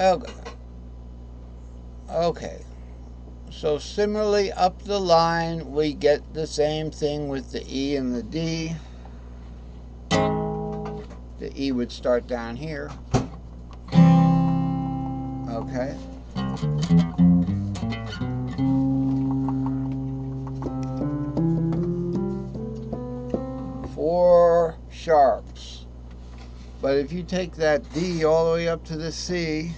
Okay. Okay. So similarly up the line, we get the same thing with the E and the D. The E would start down here. Okay. Four sharps. But if you take that D all the way up to the C,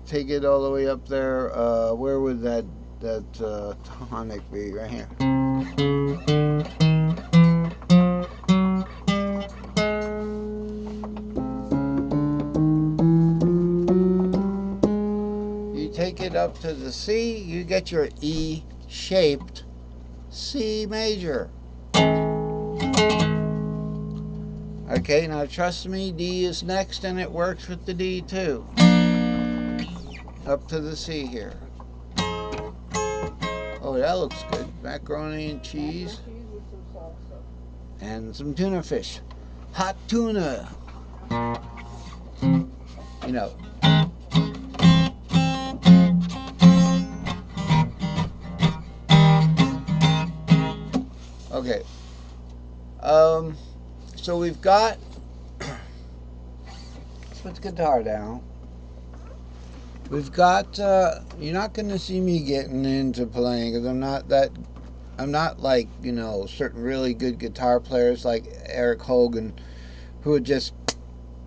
take it all the way up there, where would that tonic be? Right here. You take it up to the C, you get your E-shaped C major. Okay, now trust me, D is next and it works with the D too. Up to the C here. Oh, that looks good. Macaroni and cheese. And some tuna fish. Hot tuna. You know. Okay. So we've got. Let's put the guitar down. We've got. You're not going to see me getting into playing because I'm not like certain really good guitar players like Eric Hogan, who would just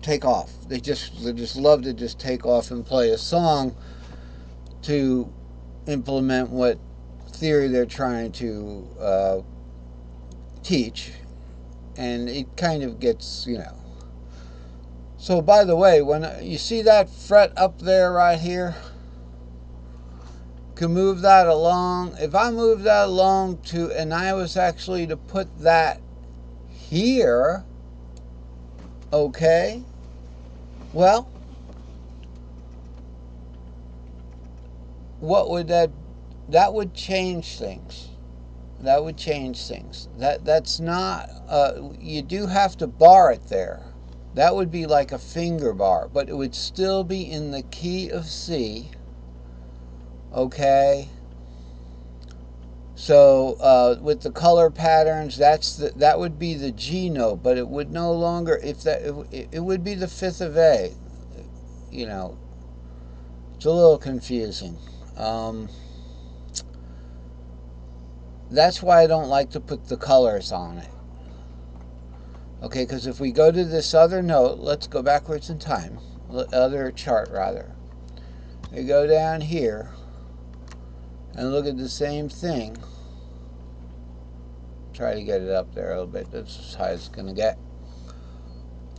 take off. They just love to just take off and play a song to implement what theory they're trying to teach, and it kind of gets. So by the way, when you see that fret up there right here, can move that along. If I move that along and I was actually to put that here, okay, well, what would that would change things. That would change things. That's not, you do have to bar it there. That would be like a finger bar, but it would still be in the key of C. Okay. So with the color patterns, that would be the G note, but it would no longer, it would be the fifth of A. It's a little confusing. That's why I don't like to put the colors on it. Okay, because if we go to this other note, let's go backwards in time, other chart rather. We go down here and look at the same thing. Try to get it up there a little bit. That's as high as it's going to get.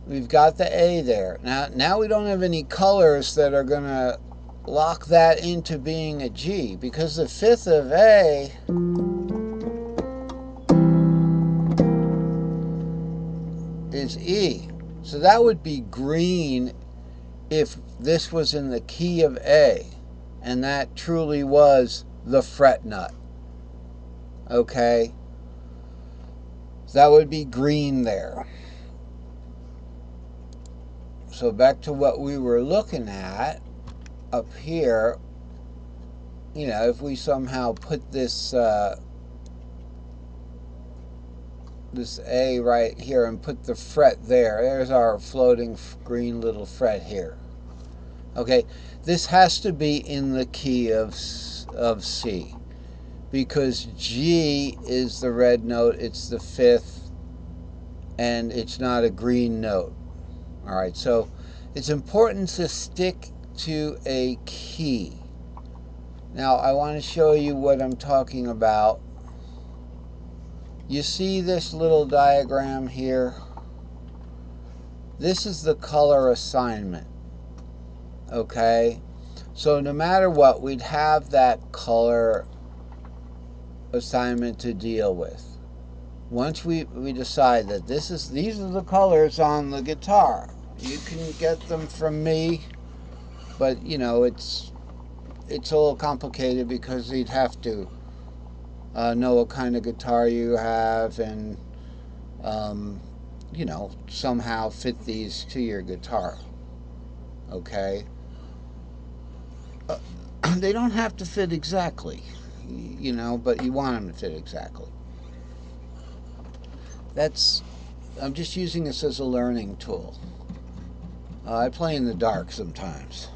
We've got the A there. Now we don't have any colors that are going to lock that into being a G, because the fifth of A is E. So that would be green if this was in the key of A, and that truly was the fret nut. Okay? So that would be green there. So back to what we were looking at up here, if we somehow put this this A right here and put the fret there, there's our floating green little fret here. Okay, this has to be in the key of C, because G is the red note, it's the fifth, and it's not a green note. All right, so it's important to stick to a key. Now, I want to show you what I'm talking about. You see this little diagram here? This is the color assignment. Okay? So no matter what, we'd have that color assignment to deal with. Once we decide that these are the colors on the guitar. You can get them from me, but it's a little complicated because you'd have to know what kind of guitar you have and somehow fit these to your guitar. Okay, they don't have to fit exactly, you know, but you want them to fit exactly. That's, I'm just using this as a learning tool. I play in the dark sometimes.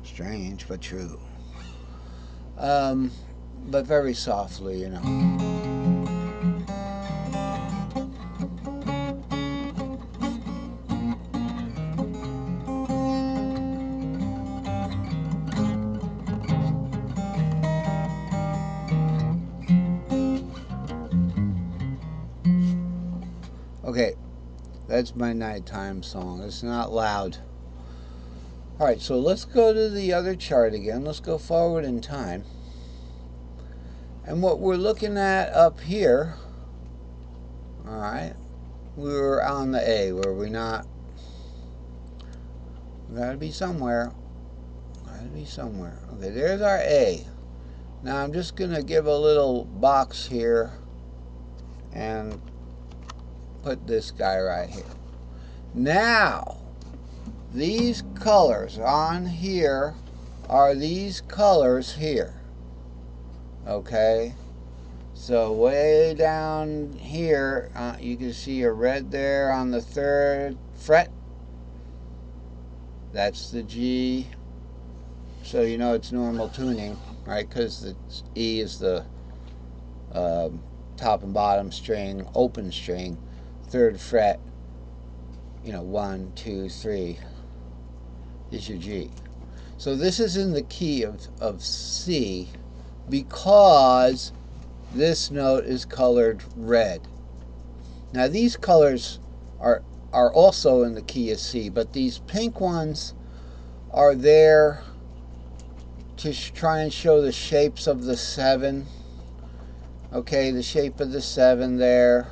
Strange, but true. Um, but very softly, you know. Okay, that's my nighttime song. It's not loud. All right, so let's go to the other chart again. Let's go forward in time. And what we're looking at up here, all right, we were on the A, were we not? We gotta be somewhere. Gotta be somewhere. Okay, there's our A. Now I'm just gonna give a little box here and put this guy right here. Now, these colors on here are these colors here. Okay, so way down here, you can see a red there on the 3rd fret. That's the G. So you know it's normal tuning, right? Because the E is the top and bottom string, open string, 3rd fret. You know, 1, 2, 3 is your G. So this is in the key of C because this note is colored red. Now these colors are also in the key of C, but these pink ones are there to try and show the shapes of the 7. Okay, the shape of the 7 there,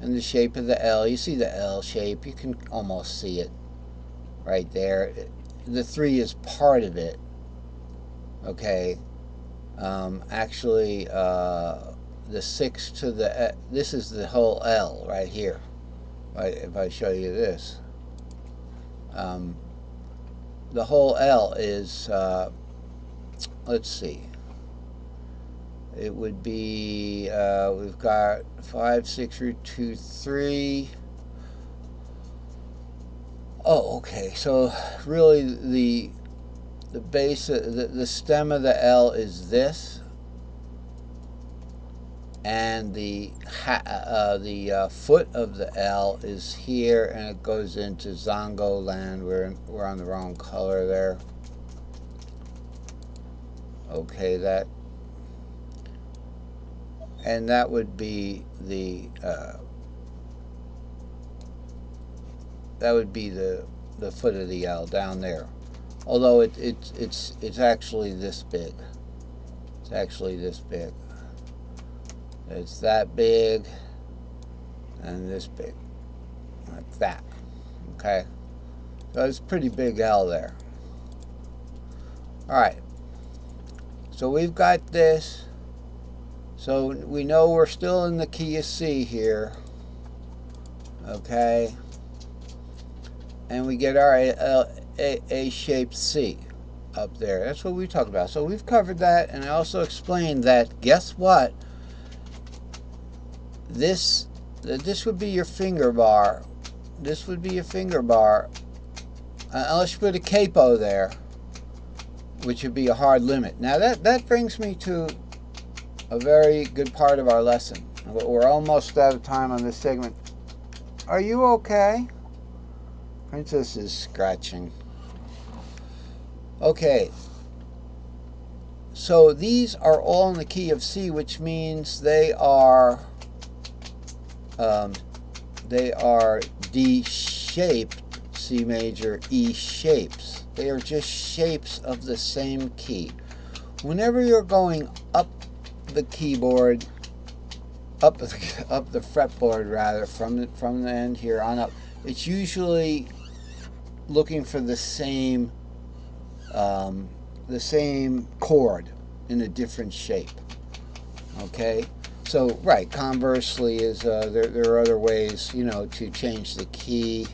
and the shape of the L. You see the L shape, you can almost see it right there. The 3 is part of it. Okay, actually, the 6 to the, this is the whole L right here. If I show you this, the whole L is, let's see, it would be, we've got 5, 6, root 2, 3. Oh, okay. So really, the base, the stem of the L is this, and the foot of the L is here, and it goes into Zongo land. We're on the wrong color there. Okay, and that would be the foot of the L down there. Although it's actually this big. It's actually this big. It's that big and this big, like that. Okay, so it's pretty big L there. All right, so we've got this. So we know we're still in the key of C here. Okay, and we get our A-shaped C up there. That's what we talked about. So we've covered that, and I also explained that, guess what? This would be your finger bar. This would be your finger bar, unless you put a capo there, which would be a hard limit. Now that brings me to a very good part of our lesson. We're almost out of time on this segment. Are you okay? Princess is scratching. Okay. So these are all in the key of C, which means they are D-shaped C major E shapes. They are just shapes of the same key. Whenever you're going up the keyboard, up the fretboard rather, from the end here on up, it's usually looking for the same chord in a different shape. Okay, so right. Conversely, is there are other ways, you know, to change the key.